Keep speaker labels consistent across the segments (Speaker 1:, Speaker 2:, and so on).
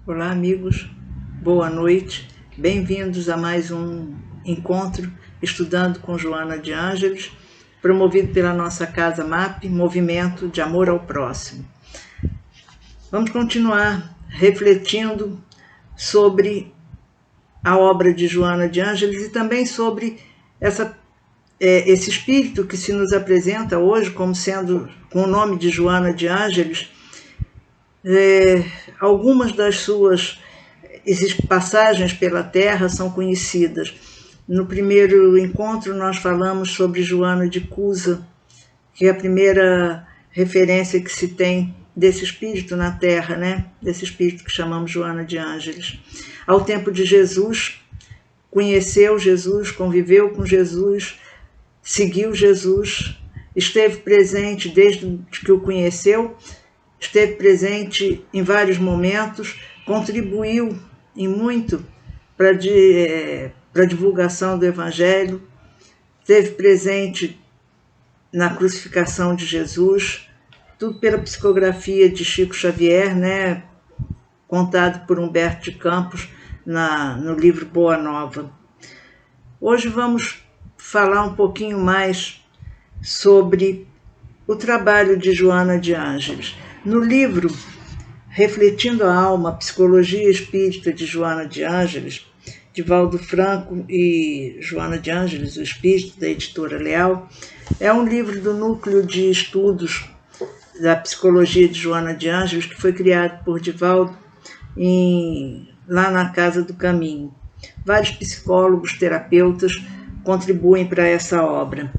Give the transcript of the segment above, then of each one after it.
Speaker 1: Olá, amigos. Boa noite. Bem-vindos a mais um encontro Estudando com Joana de Ângeles, promovido pela nossa Casa MAP, Movimento de Amor ao Próximo. Vamos continuar refletindo sobre a obra de Joana de Ângeles e também sobre esse espírito que se nos apresenta hoje como sendo, com o nome de Joana de Ângeles. Algumas das suas passagens pela Terra são conhecidas. No primeiro encontro nós falamos sobre Joana de Cusa, que é a primeira referência que se tem desse espírito na Terra, né? Desse espírito que chamamos Joana de Ângeles. Ao tempo de Jesus, conheceu Jesus, conviveu com Jesus, seguiu Jesus, esteve presente desde que o conheceu, esteve presente em vários momentos, contribuiu em muito para a divulgação do Evangelho, esteve presente na crucificação de Jesus, tudo pela psicografia de Chico Xavier, né, contado por Humberto de Campos no livro Boa Nova. Hoje vamos falar um pouquinho mais sobre o trabalho de Joana de Ângeles. No livro Refletindo a Alma, Psicologia Espírita de Joana de Ângeles, Divaldo Franco e Joana de Ângeles, o Espírito, da editora Leal, é um livro do núcleo de estudos da psicologia de Joana de Ângeles, que foi criado por Divaldo lá na Casa do Caminho. Vários psicólogos, terapeutas contribuem para essa obra.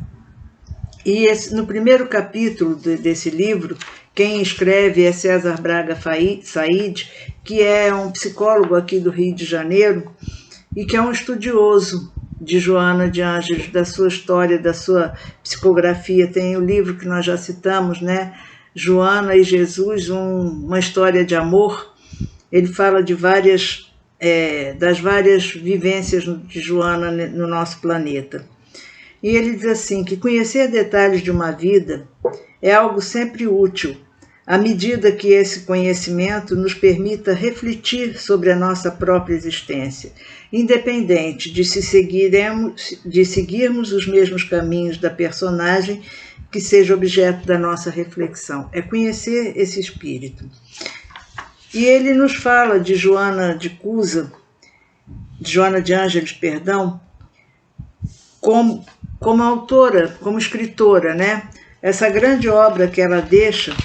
Speaker 1: E no primeiro capítulo desse livro, quem escreve é César Braga Said, que é um psicólogo aqui do Rio de Janeiro e que é um estudioso de Joana de Ângeles, da sua história, da sua psicografia. Tem o livro que nós já citamos, né? Joana e Jesus, uma história de amor. Ele fala de das várias vivências de Joana no nosso planeta. E ele diz assim, que conhecer detalhes de uma vida é algo sempre útil, à medida que esse conhecimento nos permita refletir sobre a nossa própria existência, independente de seguirmos os mesmos caminhos da personagem que seja objeto da nossa reflexão. É conhecer esse espírito. E ele nos fala de Joana de Ângeles, como autora, como escritora, né? Essa grande obra que ela deixa,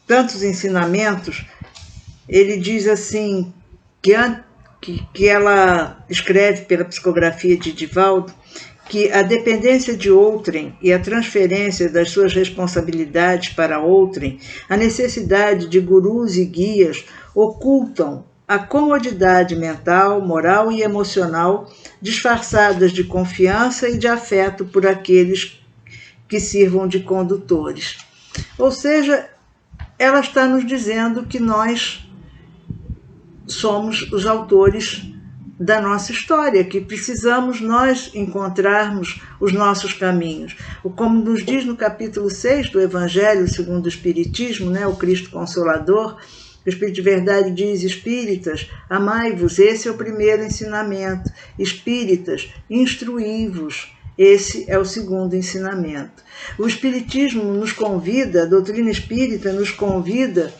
Speaker 1: tantos ensinamentos. Ele diz assim, que ela escreve pela psicografia de Divaldo, que a dependência de outrem e a transferência das suas responsabilidades para outrem, a necessidade de gurus e guias, ocultam a comodidade mental, moral e emocional disfarçadas de confiança e de afeto por aqueles que sirvam de condutores. Ou seja, ela está nos dizendo que nós somos os autores da nossa história, que precisamos nós encontrarmos os nossos caminhos. Como nos diz no capítulo 6 do Evangelho segundo o Espiritismo, né, o Cristo Consolador, o Espírito de Verdade diz: espíritas, amai-vos, esse é o primeiro ensinamento. Espíritas, instruí-vos, esse é o segundo ensinamento. O Espiritismo nos convida, a doutrina espírita nos convida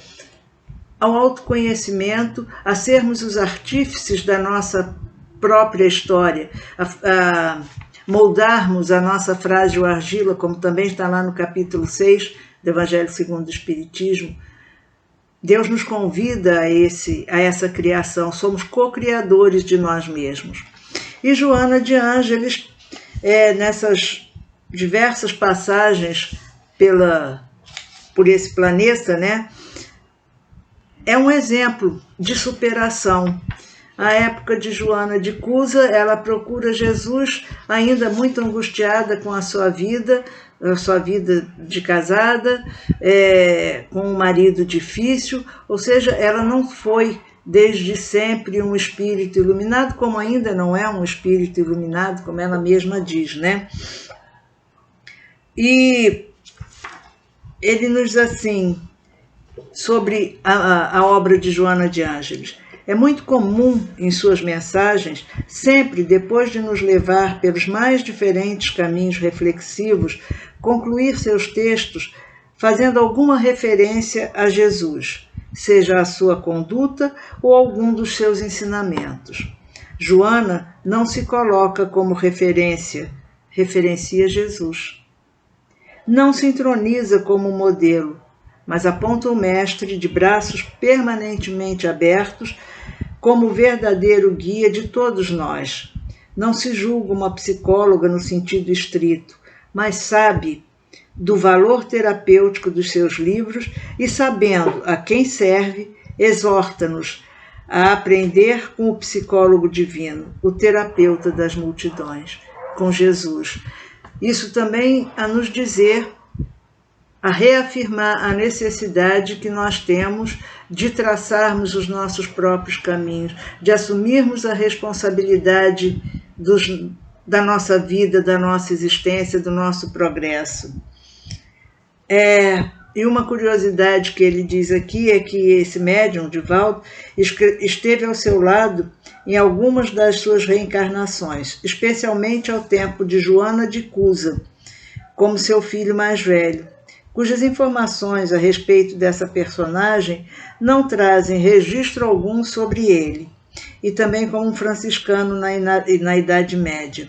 Speaker 1: ao autoconhecimento, a sermos os artífices da nossa própria história, a moldarmos a nossa frágil argila, como também está lá no capítulo 6 do Evangelho segundo o Espiritismo. Deus nos convida a essa criação, somos co-criadores de nós mesmos. E Joana de Ângeles, nessas diversas passagens por esse planeta, né, é um exemplo de superação. A época de Joana de Cusa, ela procura Jesus ainda muito angustiada com a sua vida de casada, com um marido difícil, ou seja, ela não foi desde sempre um espírito iluminado, como ainda não é um espírito iluminado, como ela mesma diz, né? E ele nos diz assim, sobre a obra de Joana de Ângeles. É muito comum em suas mensagens, sempre depois de nos levar pelos mais diferentes caminhos reflexivos, concluir seus textos fazendo alguma referência a Jesus, seja a sua conduta ou algum dos seus ensinamentos. Joana não se coloca como referência, referencia Jesus. Não se entroniza como modelo, mas aponta o mestre de braços permanentemente abertos como verdadeiro guia de todos nós. Não se julga uma psicóloga no sentido estrito, mas sabe do valor terapêutico dos seus livros e, sabendo a quem serve, exorta-nos a aprender com o psicólogo divino, o terapeuta das multidões, com Jesus. Isso também a nos dizer, a reafirmar a necessidade que nós temos de traçarmos os nossos próprios caminhos, de assumirmos a responsabilidade da nossa vida, da nossa existência, do nosso progresso. E uma curiosidade que ele diz aqui é que esse médium, Divaldo, esteve ao seu lado em algumas das suas reencarnações, especialmente ao tempo de Joana de Cusa, como seu filho mais velho, cujas informações a respeito dessa personagem não trazem registro algum sobre ele, e também como um franciscano na Idade Média.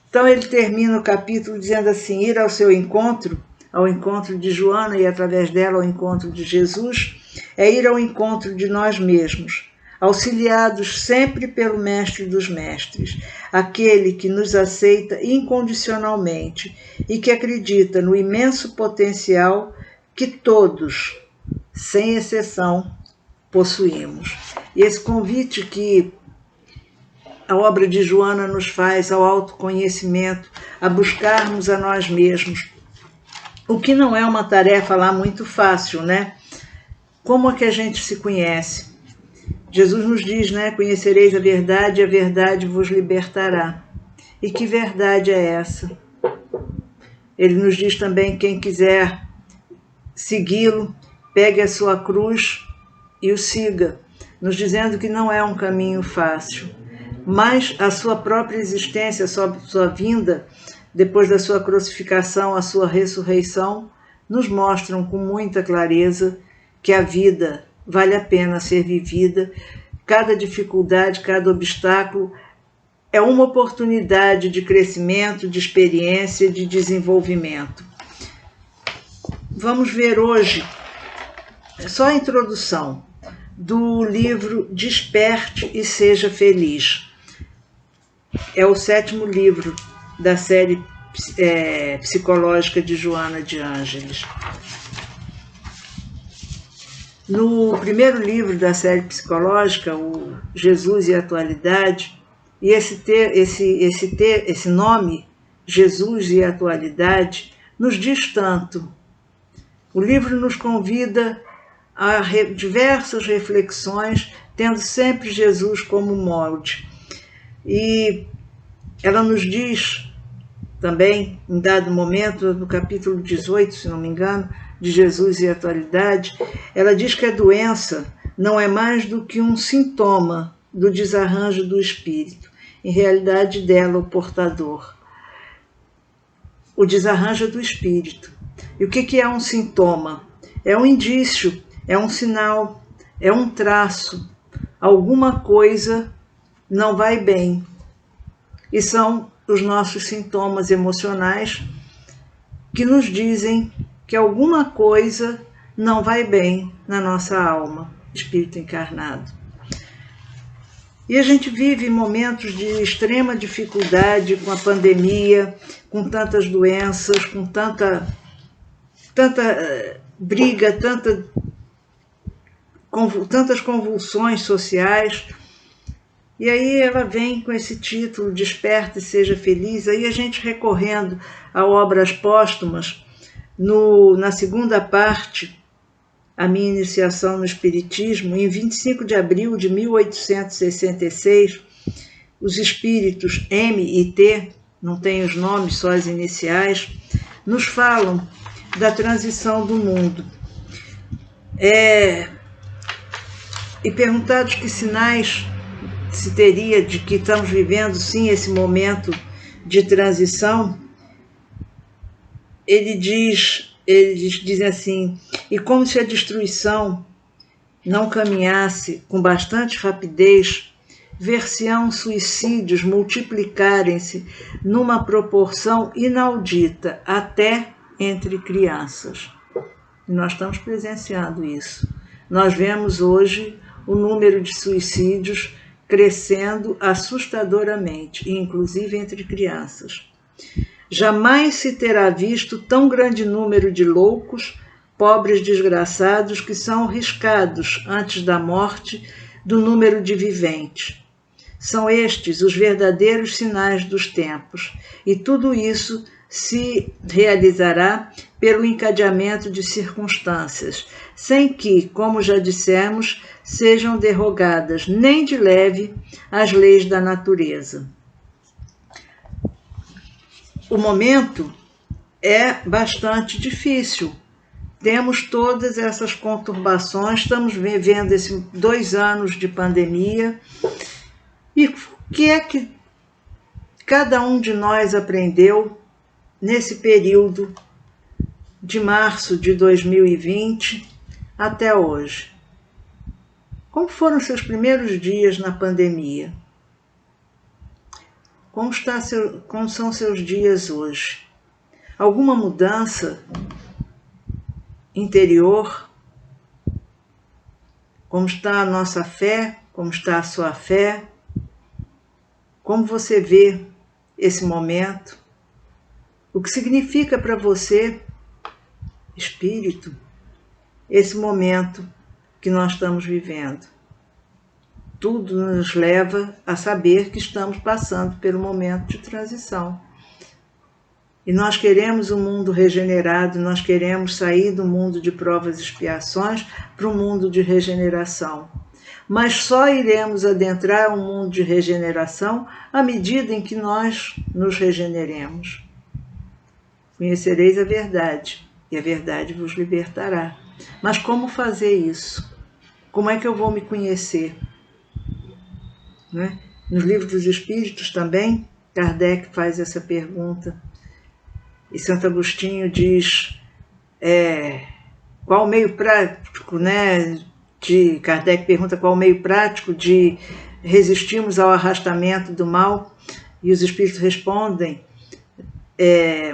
Speaker 1: Então ele termina o capítulo dizendo assim: ir ao seu encontro, ao encontro de Joana e através dela ao encontro de Jesus, é ir ao encontro de nós mesmos, auxiliados sempre pelo Mestre dos Mestres, aquele que nos aceita incondicionalmente e que acredita no imenso potencial que todos, sem exceção, possuímos. E esse convite que a obra de Joana nos faz ao autoconhecimento, a buscarmos a nós mesmos, o que não é uma tarefa lá muito fácil, né? Como é que a gente se conhece? Jesus nos diz, né? Conhecereis a verdade e a verdade vos libertará. E que verdade é essa? Ele nos diz também: quem quiser segui-lo, pegue a sua cruz e o siga, nos dizendo que não é um caminho fácil, mas a sua própria existência, a sua vinda, depois da sua crucificação, a sua ressurreição, nos mostram com muita clareza que a vida vale a pena ser vivida. Cada dificuldade, cada obstáculo é uma oportunidade de crescimento, de experiência, de desenvolvimento. Vamos ver hoje só a introdução do livro Desperte e Seja Feliz. É o 7º livro da série psicológica de Joana de Ângeles. No primeiro livro da série psicológica, o Jesus e a Atualidade, e esse nome, Jesus e a Atualidade, nos diz tanto. O livro nos convida a diversas reflexões, tendo sempre Jesus como molde. E ela nos diz também, em dado momento, no capítulo 18, se não me engano, de Jesus e a Atualidade, ela diz que a doença não é mais do que um sintoma do desarranjo do espírito, em realidade dela o portador. O desarranjo do espírito. E o que é um sintoma? É um indício, é um sinal, é um traço. Alguma coisa não vai bem. E são os nossos sintomas emocionais que nos dizem que alguma coisa não vai bem na nossa alma, espírito encarnado. E a gente vive momentos de extrema dificuldade com a pandemia, com tantas doenças, com tanta briga, tantas convulsões sociais. E aí ela vem com esse título, Desperte e Seja Feliz, aí a gente recorrendo a obras póstumas, na segunda parte, A Minha Iniciação no Espiritismo, em 25 de abril de 1866, os espíritos M e T, não tem os nomes, só as iniciais, nos falam da transição do mundo. E perguntados que sinais se teria de que estamos vivendo, sim, esse momento de transição, eles dizem assim: e como se a destruição não caminhasse com bastante rapidez, ver-se-ão suicídios multiplicarem-se numa proporção inaudita, até entre crianças. E nós estamos presenciando isso. Nós vemos hoje o número de suicídios crescendo assustadoramente, inclusive entre crianças. Jamais se terá visto tão grande número de loucos, pobres desgraçados, que são riscados antes da morte do número de viventes. São estes os verdadeiros sinais dos tempos, e tudo isso se realizará pelo encadeamento de circunstâncias, sem que, como já dissemos, sejam derrogadas nem de leve as leis da natureza. O momento é bastante difícil. Temos todas essas conturbações, estamos vivendo esses 2 anos de pandemia. E o que é que cada um de nós aprendeu nesse período de março de 2020 até hoje? Como foram seus primeiros dias na pandemia? Como são seus dias hoje? Alguma mudança interior? Como está a nossa fé? Como está a sua fé? Como você vê esse momento? O que significa para você, espírito, esse momento que nós estamos vivendo? Tudo nos leva a saber que estamos passando pelo momento de transição. E nós queremos um mundo regenerado, nós queremos sair do mundo de provas e expiações para um mundo de regeneração. Mas só iremos adentrar um mundo de regeneração à medida em que nós nos regeneremos. Conhecereis a verdade, e a verdade vos libertará. Mas como fazer isso? Como é que eu vou me conhecer? Né? Nos livros dos Espíritos também, Kardec faz essa pergunta. E Santo Agostinho diz, qual o meio prático, né? Kardec pergunta qual o meio prático de resistirmos ao arrastamento do mal, e os Espíritos respondem,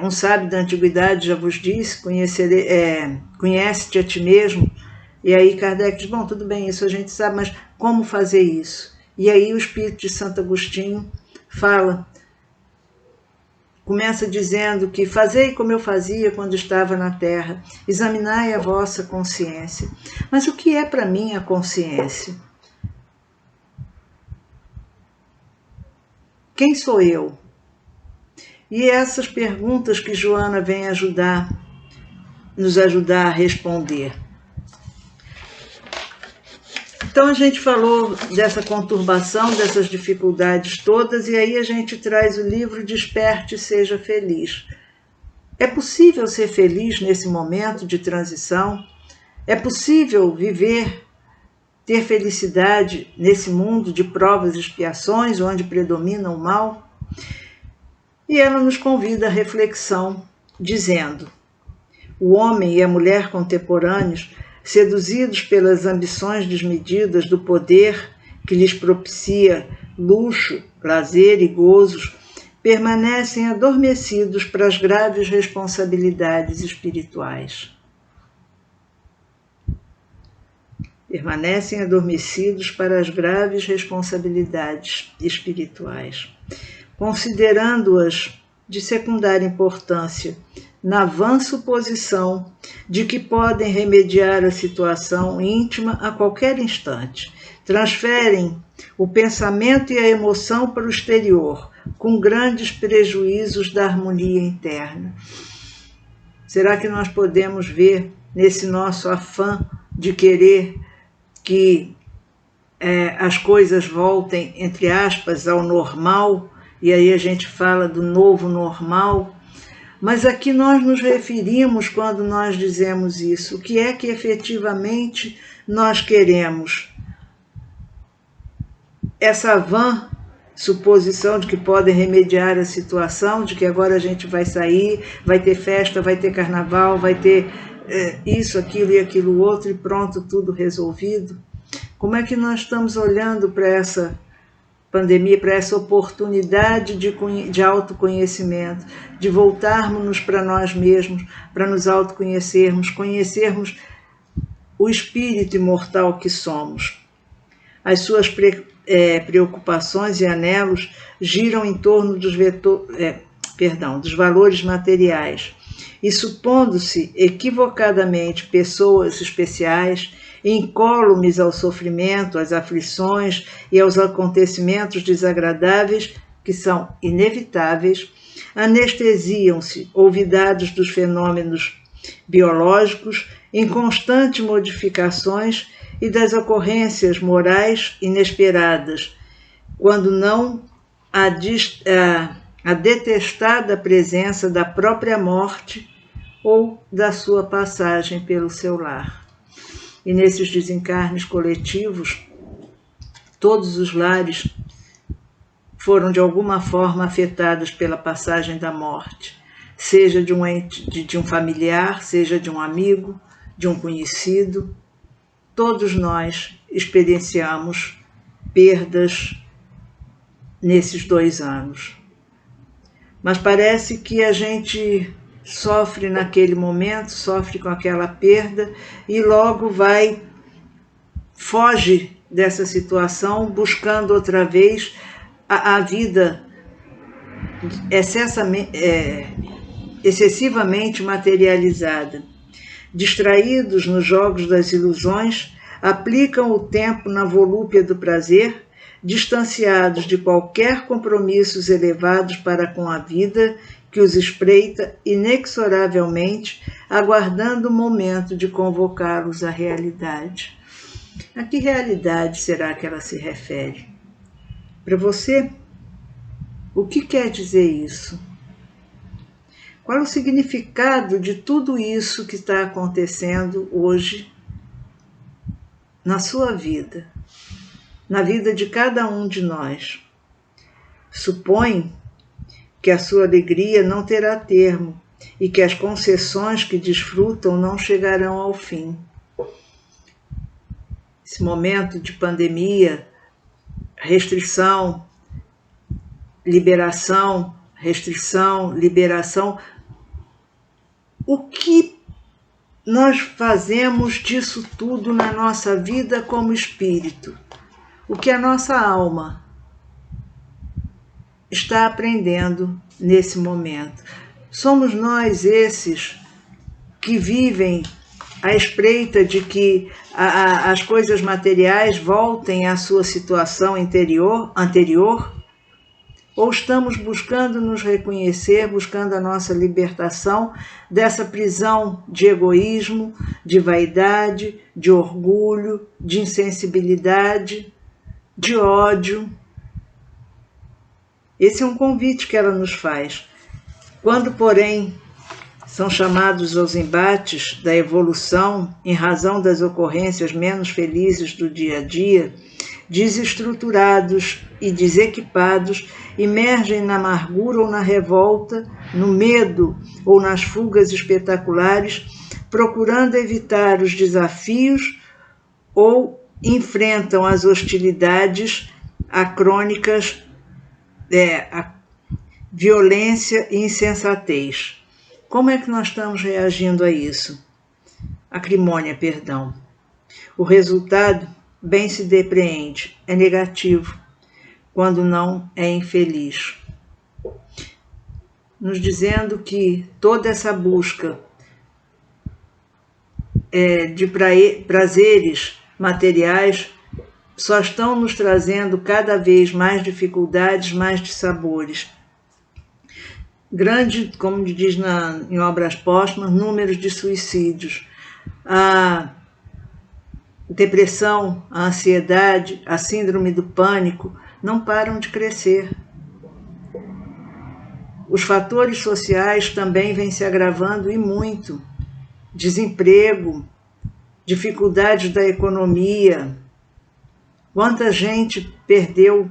Speaker 1: um sábio da antiguidade já vos disse, conhece-te a ti mesmo. E aí Kardec diz, bom, tudo bem, isso a gente sabe, mas como fazer isso? E aí o Espírito de Santo Agostinho começa dizendo que fazei como eu fazia quando estava na terra, examinai a vossa consciência. Mas o que é para mim a consciência? Quem sou eu? E essas perguntas que Joana vem nos ajudar a responder. Então a gente falou dessa conturbação, dessas dificuldades todas, e aí a gente traz o livro Desperte e Seja Feliz. É possível ser feliz nesse momento de transição? É possível ter felicidade nesse mundo de provas e expiações, onde predomina o mal? E ela nos convida à reflexão, dizendo: o homem e a mulher contemporâneos, seduzidos pelas ambições desmedidas do poder que lhes propicia luxo, lazer e gozos, permanecem adormecidos para as graves responsabilidades espirituais. Permanecem adormecidos para as graves responsabilidades espirituais, considerando-as de secundária importância, na vã suposição de que podem remediar a situação íntima a qualquer instante. Transferem o pensamento e a emoção para o exterior, com grandes prejuízos da harmonia interna. Será que nós podemos ver nesse nosso afã de querer que as coisas voltem, entre aspas, ao normal, e aí a gente fala do novo normal, Mas a que nós nos referimos quando nós dizemos isso? O que é que efetivamente nós queremos? Essa vã suposição de que podem remediar a situação, de que agora a gente vai sair, vai ter festa, vai ter carnaval, vai ter isso, aquilo e aquilo outro, e pronto, tudo resolvido. Como é que nós estamos olhando para essa pandemia, para essa oportunidade de autoconhecimento, de voltarmos para nós mesmos, para nos autoconhecermos, conhecermos o espírito imortal que somos? As suas preocupações e anelos giram em torno dos valores materiais, e supondo-se equivocadamente pessoas especiais, incólumes ao sofrimento, às aflições e aos acontecimentos desagradáveis que são inevitáveis, anestesiam-se, olvidados dos fenômenos biológicos em constantes modificações e das ocorrências morais inesperadas, quando não a detestada presença da própria morte ou da sua passagem pelo seu lar. E nesses desencarnes coletivos, todos os lares foram de alguma forma afetados pela passagem da morte, seja de um familiar, seja de um amigo, de um conhecido. Todos nós experienciamos perdas nesses 2 anos. Mas parece que a gente sofre naquele momento, sofre com aquela perda e logo foge dessa situação, buscando outra vez a vida excessivamente materializada. Distraídos nos jogos das ilusões, aplicam o tempo na volúpia do prazer, distanciados de qualquer compromissos elevados para com a vida que os espreita inexoravelmente, aguardando o momento de convocá-los à realidade. A que realidade será que ela se refere? Para você, o que quer dizer isso? Qual é o significado de tudo isso que está acontecendo hoje na sua vida, na vida de cada um de nós? Supõe que a sua alegria não terá termo e que as concessões que desfrutam não chegarão ao fim. Esse momento de pandemia, restrição, liberação, restrição, liberação. O que nós fazemos disso tudo na nossa vida como espírito? O que a nossa alma está aprendendo nesse momento? Somos nós esses que vivem à espreita de que as coisas materiais voltem à sua situação anterior? Ou estamos buscando nos reconhecer, buscando a nossa libertação dessa prisão de egoísmo, de vaidade, de orgulho, de insensibilidade, de ódio? Esse é um convite que ela nos faz. Quando, porém, são chamados aos embates da evolução em razão das ocorrências menos felizes do dia a dia, desestruturados e desequipados, emergem na amargura ou na revolta, no medo ou nas fugas espetaculares, procurando evitar os desafios ou enfrentam as hostilidades acrônicas, a violência e insensatez. Como é que nós estamos reagindo a isso? Acrimônia, perdão. O resultado bem se depreende, é negativo, quando não é infeliz. Nos dizendo que toda essa busca de prazeres materiais só estão nos trazendo cada vez mais dificuldades, mais dissabores. Grande, como diz em obras póstumas, números de suicídios. A depressão, a ansiedade, a síndrome do pânico não param de crescer. Os fatores sociais também vêm se agravando e muito. Desemprego, dificuldades da economia. Quanta gente perdeu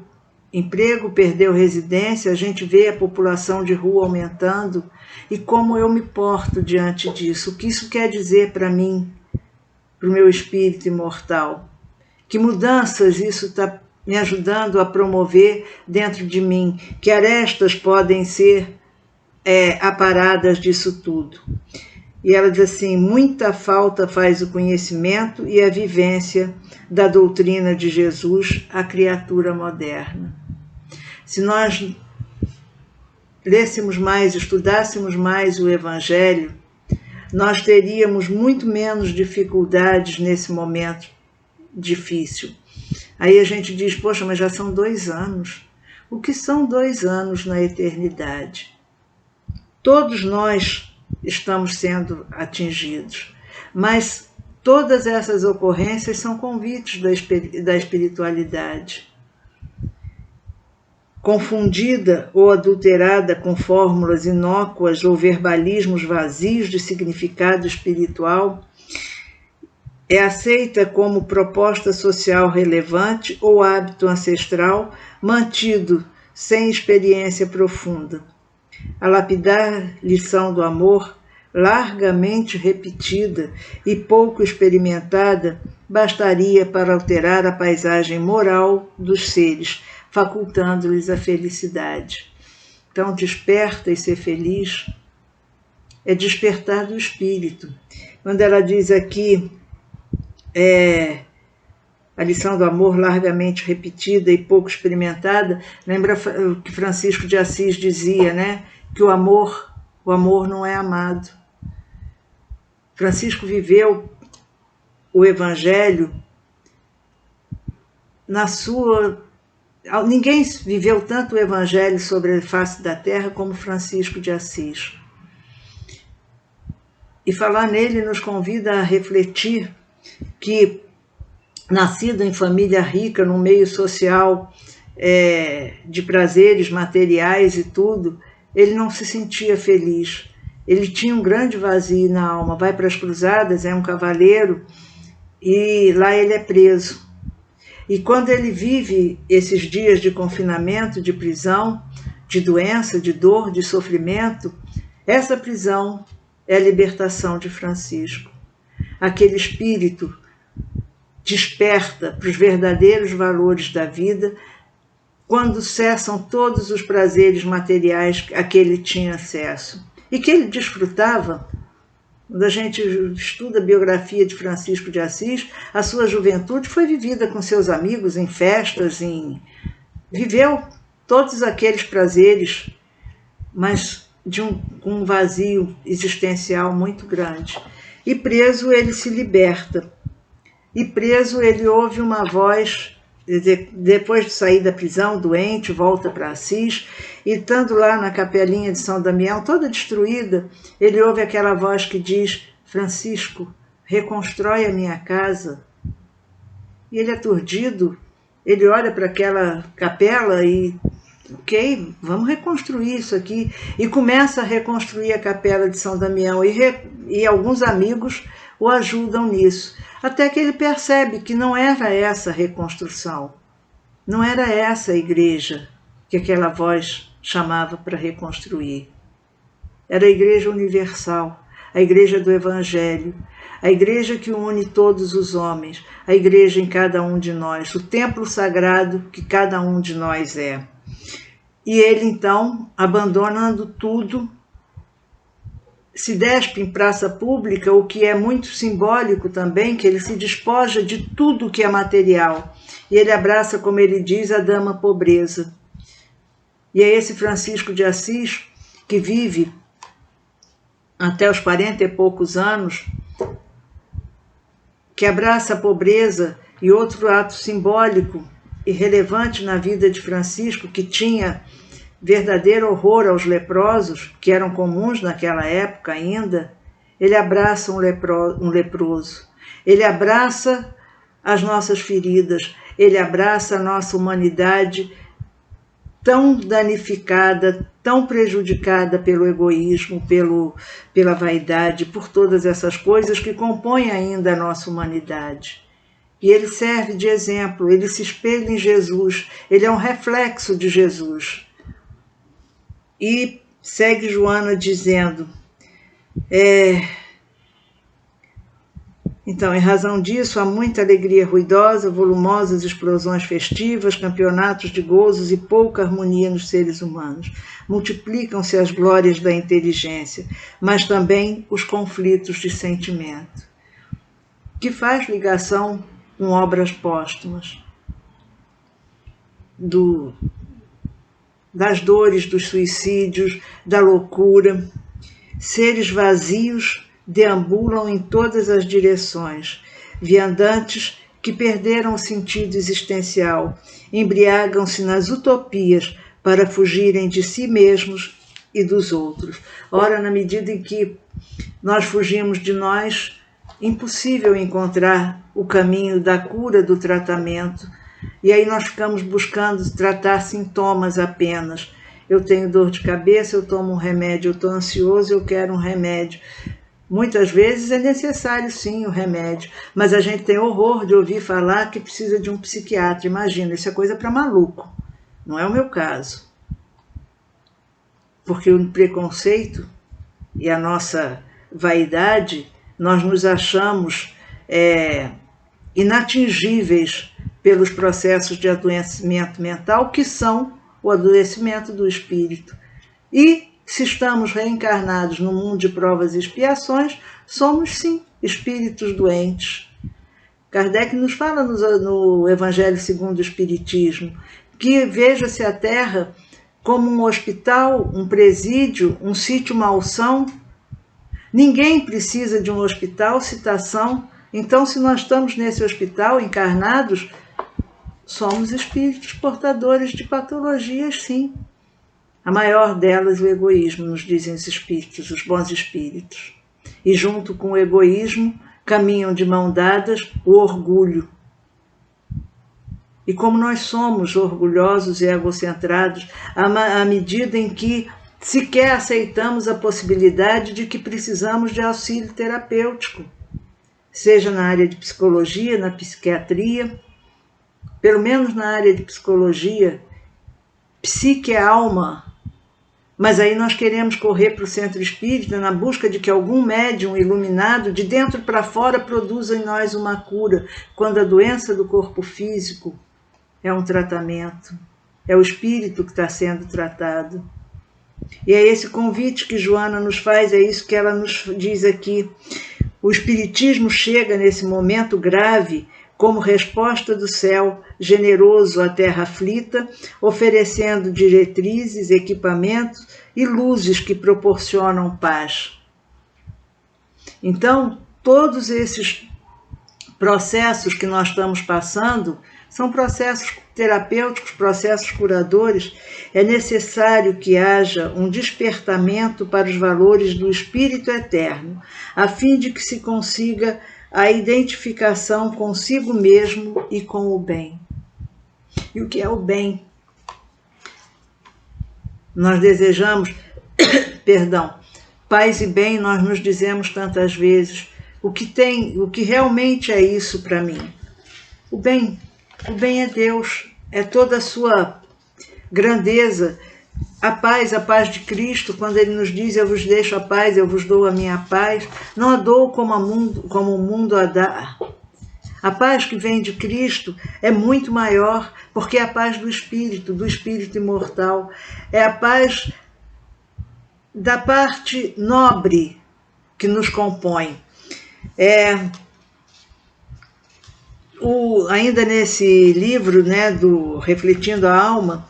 Speaker 1: emprego, perdeu residência, a gente vê a população de rua aumentando. E como eu me porto diante disso? O que isso quer dizer para mim, para o meu espírito imortal? Que mudanças isso está me ajudando a promover dentro de mim? Que arestas podem ser aparadas disso tudo? E ela diz assim: muita falta faz o conhecimento e a vivência da doutrina de Jesus à criatura moderna. Se nós lêssemos mais, estudássemos mais o Evangelho, nós teríamos muito menos dificuldades nesse momento difícil. Aí a gente diz: poxa, mas já são 2 anos. O que são 2 anos na eternidade? Todos nós estamos sendo atingidos, mas todas essas ocorrências são convites da espiritualidade. Confundida ou adulterada com fórmulas inócuas ou verbalismos vazios de significado espiritual, é aceita como proposta social relevante ou hábito ancestral mantido sem experiência profunda. A lapidar lição do amor, largamente repetida e pouco experimentada, bastaria para alterar a paisagem moral dos seres, facultando-lhes a felicidade. Então, desperta e ser feliz é despertar do espírito. Quando ela diz aqui, a lição do amor largamente repetida e pouco experimentada, lembra o que Francisco de Assis dizia, né? Que o amor não é amado. Francisco viveu o Evangelho na sua... Ninguém viveu tanto o Evangelho sobre a face da terra como Francisco de Assis. E falar nele nos convida a refletir que, nascido em família rica, num meio social de prazeres materiais e tudo, ele não se sentia feliz. Ele tinha um grande vazio na alma. Vai para as cruzadas, é um cavaleiro, e lá ele é preso. E quando ele vive esses dias de confinamento, de prisão, de doença, de dor, de sofrimento, essa prisão é a libertação de Francisco. Aquele espírito desperta para os verdadeiros valores da vida quando cessam todos os prazeres materiais a que ele tinha acesso e que ele desfrutava. Quando a gente estuda a biografia de Francisco de Assis, a sua juventude foi vivida com seus amigos, em festas, viveu todos aqueles prazeres, mas com um vazio existencial muito grande. E preso ele se liberta. E preso ele ouve uma voz, depois de sair da prisão, doente, volta para Assis, e estando lá na capelinha de São Damião, toda destruída, ele ouve aquela voz que diz: Francisco, reconstrói a minha casa. E ele, aturdido, ele olha para aquela capela e, ok, vamos reconstruir isso aqui. E começa a reconstruir a capela de São Damião, e alguns amigos o ajudam nisso. Até que ele percebe que não era essa a reconstrução, não era essa a igreja que aquela voz chamava para reconstruir. Era a igreja universal, a igreja do Evangelho, a igreja que une todos os homens, a igreja em cada um de nós, o templo sagrado que cada um de nós é. E ele, então, abandonando tudo, se despe em praça pública, o que é muito simbólico também, que ele se despoja de tudo que é material. E ele abraça, como ele diz, a dama pobreza. E é esse Francisco de Assis que vive até os 40 e poucos anos, que abraça a pobreza. E outro ato simbólico e relevante na vida de Francisco, que tinha verdadeiro horror aos leprosos, que eram comuns naquela época ainda, ele abraça um leproso. Ele abraça as nossas feridas, ele abraça a nossa humanidade tão danificada, tão prejudicada pelo egoísmo, pela vaidade, por todas essas coisas que compõem ainda a nossa humanidade. E ele serve de exemplo, ele se espelha em Jesus, ele é um reflexo de Jesus. E segue Joana dizendo, então, em razão disso, há muita alegria ruidosa, volumosas explosões festivas, campeonatos de gozos e pouca harmonia nos seres humanos. Multiplicam-se as glórias da inteligência, mas também os conflitos de sentimento. Que faz ligação com obras póstumas, das dores, dos suicídios, da loucura. Seres vazios deambulam em todas as direções, viandantes que perderam o sentido existencial, embriagam-se nas utopias para fugirem de si mesmos e dos outros. Ora, na medida em que nós fugimos de nós, impossível encontrar o caminho da cura, do tratamento, e aí nós ficamos buscando tratar sintomas apenas. Eu tenho dor de cabeça, eu tomo um remédio, eu estou ansioso, eu quero um remédio. Muitas vezes é necessário sim o remédio, mas a gente tem horror de ouvir falar que precisa de um psiquiatra. Imagina, isso é coisa para maluco. Não é o meu caso. Porque o preconceito e a nossa vaidade, nós nos achamos inatingíveis pelos processos de adoecimento mental, que são o adoecimento do espírito. E se estamos reencarnados no mundo de provas e expiações, somos sim espíritos doentes. Kardec nos fala no Evangelho segundo o Espiritismo que veja-se a Terra como um hospital, um presídio, um sítio malsão. Ninguém precisa de um hospital, citação. Então, se nós estamos nesse hospital encarnados, somos espíritos portadores de patologias, sim. A maior delas, o egoísmo, nos dizem os espíritos, os bons espíritos. E junto com o egoísmo, caminham de mão dadas o orgulho. E como nós somos orgulhosos e egocentrados, à medida em que sequer aceitamos a possibilidade de que precisamos de auxílio terapêutico, seja na área de psicologia, na psiquiatria, pelo menos na área de psicologia, psique é alma. Mas aí nós queremos correr para o centro espírita na busca de que algum médium iluminado, de dentro para fora, produza em nós uma cura, quando a doença do corpo físico é um tratamento, é o espírito que está sendo tratado. E é esse convite que Joana nos faz, é isso que ela nos diz aqui. O espiritismo chega nesse momento grave como resposta do céu generoso à terra aflita, oferecendo diretrizes, equipamentos e luzes que proporcionam paz. Então, todos esses processos que nós estamos passando são processos terapêuticos, processos curadores. É necessário que haja um despertamento para os valores do espírito eterno, a fim de que se consiga a identificação consigo mesmo e com o bem. E o que é o bem? Nós desejamos, paz e bem, nós nos dizemos tantas vezes. O que realmente é isso para mim? O bem é Deus, é toda a sua grandeza. A paz de Cristo, quando ele nos diz, eu vos deixo a paz, eu vos dou a minha paz, não a dou como o mundo a dá. A paz que vem de Cristo é muito maior, porque é a paz do Espírito imortal. É a paz da parte nobre que nos compõe. Ainda nesse livro, né, do Refletindo a Alma,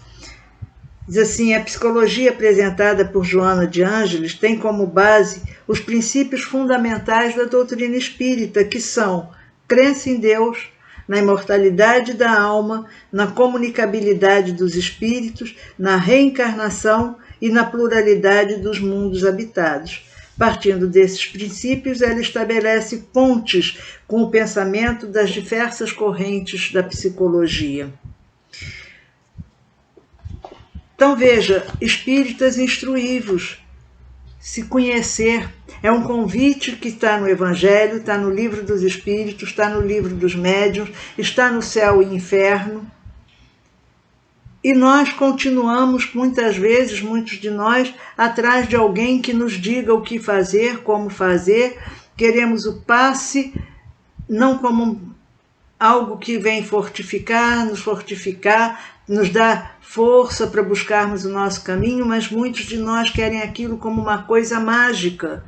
Speaker 1: diz assim, a psicologia apresentada por Joana de Ângeles tem como base os princípios fundamentais da doutrina espírita, que são crença em Deus, na imortalidade da alma, na comunicabilidade dos espíritos, na reencarnação e na pluralidade dos mundos habitados. Partindo desses princípios, ela estabelece pontes com o pensamento das diversas correntes da psicologia. Então veja, espíritas instruí-vos, se conhecer, é um convite que está no Evangelho, está no Livro dos Espíritos, está no Livro dos Médiuns, está no Céu e Inferno. E nós continuamos, muitas vezes, muitos de nós, atrás de alguém que nos diga o que fazer, como fazer. Queremos o passe, não como algo que vem fortificar, nos dá força para buscarmos o nosso caminho, mas muitos de nós querem aquilo como uma coisa mágica.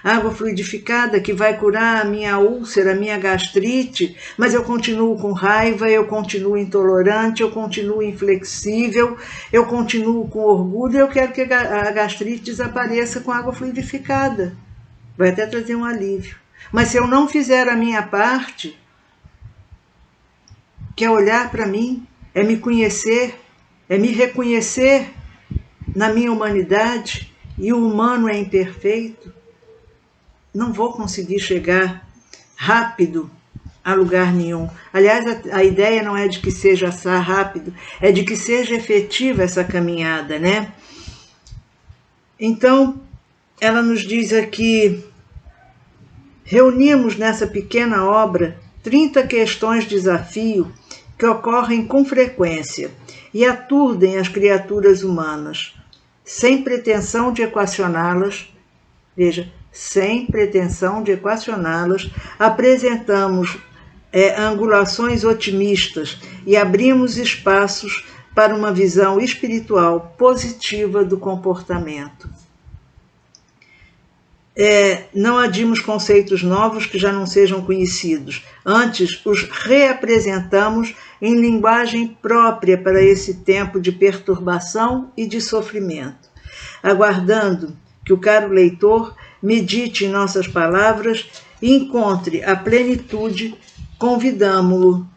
Speaker 1: Água fluidificada que vai curar a minha úlcera, a minha gastrite, mas eu continuo com raiva, eu continuo intolerante, eu continuo inflexível, eu continuo com orgulho, eu quero que a gastrite desapareça com água fluidificada. Vai até trazer um alívio. Mas se eu não fizer a minha parte, que é olhar para mim, é me conhecer, é me reconhecer na minha humanidade, e o humano é imperfeito, não vou conseguir chegar rápido a lugar nenhum. Aliás, a ideia não é de que seja rápido, é de que seja efetiva essa caminhada, né? Então, ela nos diz aqui, reunimos nessa pequena obra 30 questões de desafio que ocorrem com frequência e aturdem as criaturas humanas, sem pretensão de equacioná-las. Veja, sem pretensão de equacioná-las, apresentamos angulações otimistas e abrimos espaços para uma visão espiritual positiva do comportamento. Não adimos conceitos novos que já não sejam conhecidos. Antes, os reapresentamos em linguagem própria para esse tempo de perturbação e de sofrimento, aguardando que o caro leitor medite em nossas palavras e encontre a plenitude. Convidamo-lo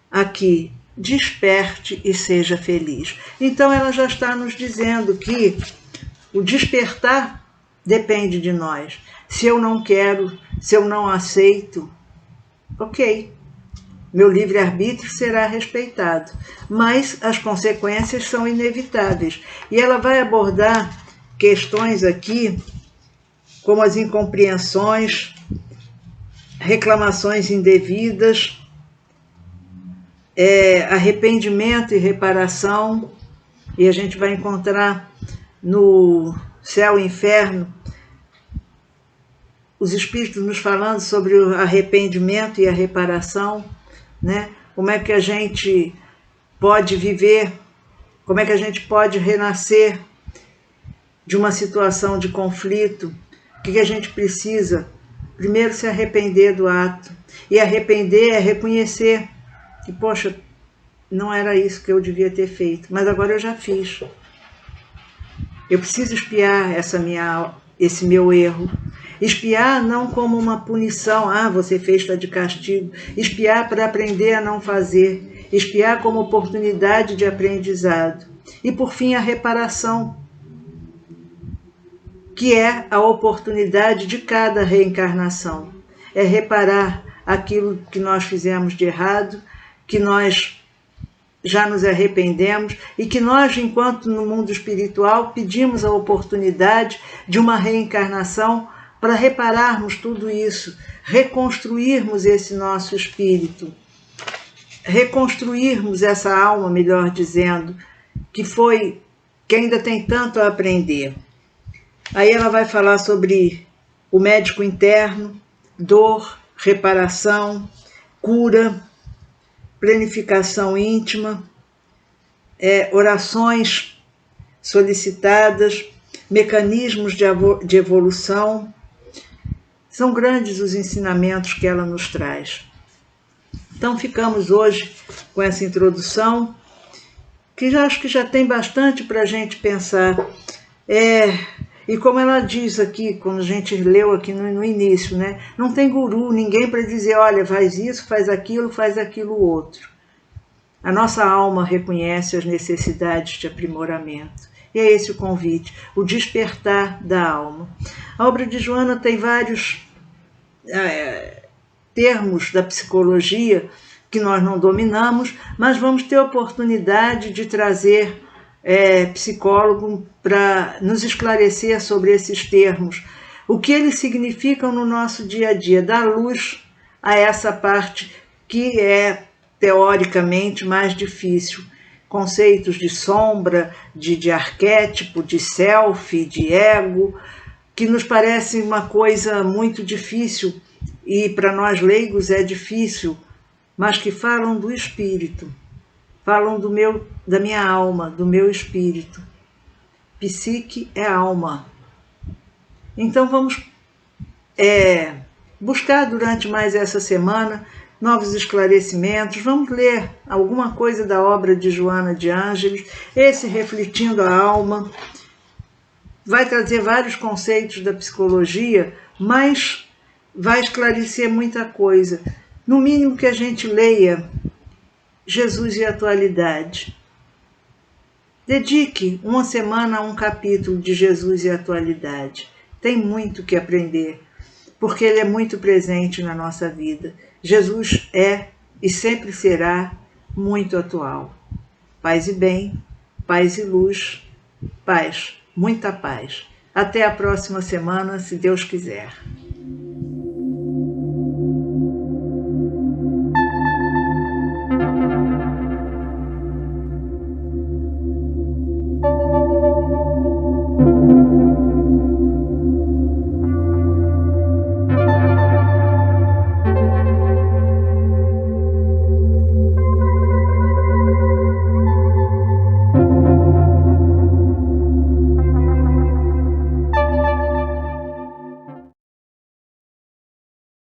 Speaker 1: a que desperte e seja feliz. Então ela já está nos dizendo que o despertar depende de nós. Se eu não quero, se eu não aceito, ok, meu livre-arbítrio será respeitado, mas as consequências são inevitáveis. E ela vai abordar questões aqui, como as incompreensões, reclamações indevidas, arrependimento e reparação, e a gente vai encontrar no Céu e Inferno os espíritos nos falando sobre o arrependimento e a reparação, né? Como é que a gente pode viver, como é que a gente pode renascer de uma situação de conflito. O que a gente precisa? Primeiro, se arrepender do ato. E arrepender é reconhecer que, poxa, não era isso que eu devia ter feito, mas agora eu já fiz. Eu preciso expiar esse meu erro. Expiar não como uma punição, você fez, está de castigo. Expiar para aprender a não fazer. Expiar como oportunidade de aprendizado. E, por fim, a reparação, que é a oportunidade de cada reencarnação. É reparar aquilo que nós fizemos de errado, que nós já nos arrependemos e que nós, enquanto no mundo espiritual, pedimos a oportunidade de uma reencarnação para repararmos tudo isso, reconstruirmos esse nosso espírito, reconstruirmos essa alma, melhor dizendo, que ainda tem tanto a aprender. Aí ela vai falar sobre o médico interno, dor, reparação, cura, planificação íntima, orações solicitadas, mecanismos de evolução. São grandes os ensinamentos que ela nos traz. Então ficamos hoje com essa introdução, que acho que já tem bastante para a gente pensar. E como ela diz aqui, quando a gente leu aqui no início, né? Não tem guru, ninguém para dizer, olha, faz isso, faz aquilo outro. A nossa alma reconhece as necessidades de aprimoramento. E é esse o convite, o despertar da alma. A obra de Joana tem vários termos da psicologia que nós não dominamos, mas vamos ter a oportunidade de trazer psicólogo para nos esclarecer sobre esses termos, o que eles significam no nosso dia a dia, dar luz a essa parte que é teoricamente mais difícil. Conceitos de sombra, de arquétipo, de self, de ego, que nos parece uma coisa muito difícil, e para nós leigos é difícil, mas que falam do espírito, falam da minha alma, do meu espírito. Psique é alma. Então vamos buscar durante mais essa semana novos esclarecimentos, vamos ler alguma coisa da obra de Joana de Ângeles, esse Refletindo a Alma, vai trazer vários conceitos da psicologia, mas vai esclarecer muita coisa. No mínimo que a gente leia Jesus e a Atualidade. Dedique uma semana a um capítulo de Jesus e a Atualidade. Tem muito que aprender, porque ele é muito presente na nossa vida. Jesus é e sempre será muito atual. Paz e bem, paz e luz, paz, muita paz. Até a próxima semana, se Deus quiser.